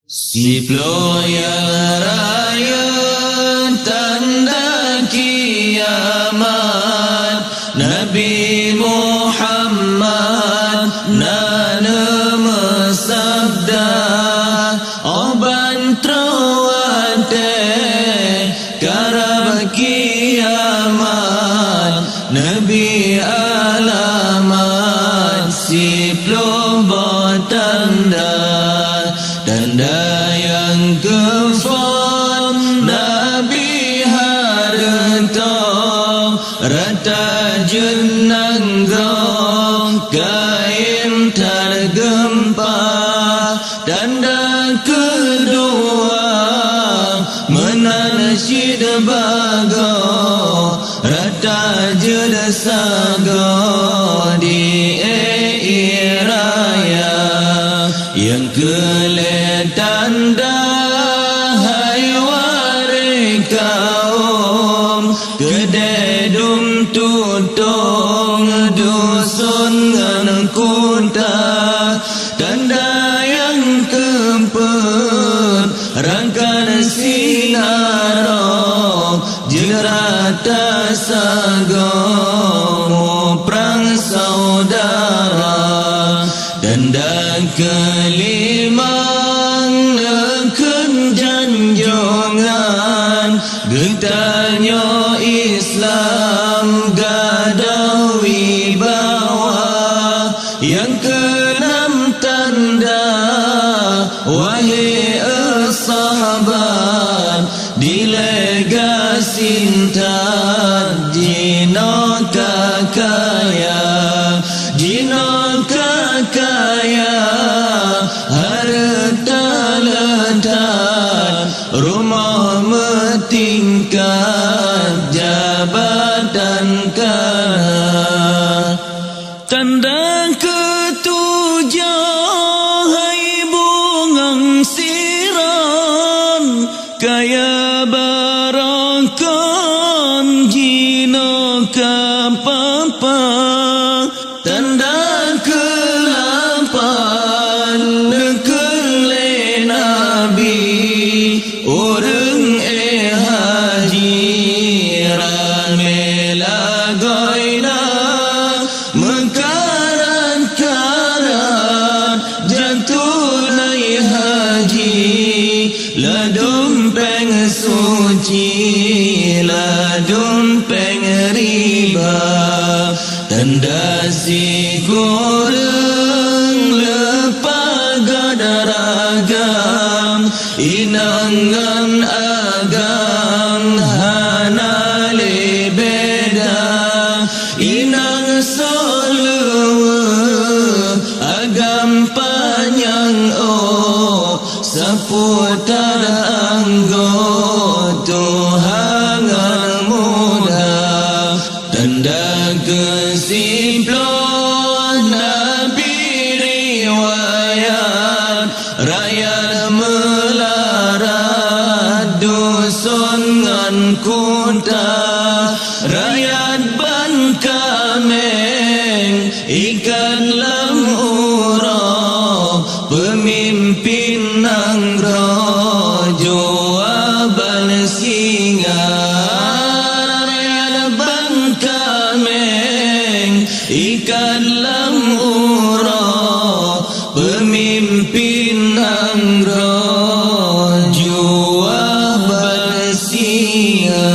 Siploya raya tanda kiamat, Nabi Muhammad nana sabda oban trawate karab kiamat, Nabi alamat siplo tanda yang kefon Nabi harta rata jenang grong kaim tergempa. Tanda kedua menanasyid bago rata jedasago di raya yang tanda hai wari kaum kededum tutong dusun ngan kunta. Tanda yang keempat rangkan sinarong jerata sagong perang saudara. Tanda kelima gentarnya Islam gadah wibawa. Yang keenam tanda wahai sahabat dilegasin jino kakaya, jino kakaya harta ledan rumah tingkat jabatan kana. Tanda ketujuh hai bungang siran kaya barakan jino kapapa. Tanda ke-8 nekele Nabi orang suci ladum pengriba. Tanda si goreng lepa gadaragam inangan agam hana lebeda inang soluwe agam panjang seputar Tuhan muda. Tanda kesimpulan Nabi riwayat rakyat melarat dusun ngan kunta, rakyat Bankameng ikan lam urang pemimpin nanggrojo singa. Rakyat Bankameng ikan lam urang pemimpin nangro jua balsinga.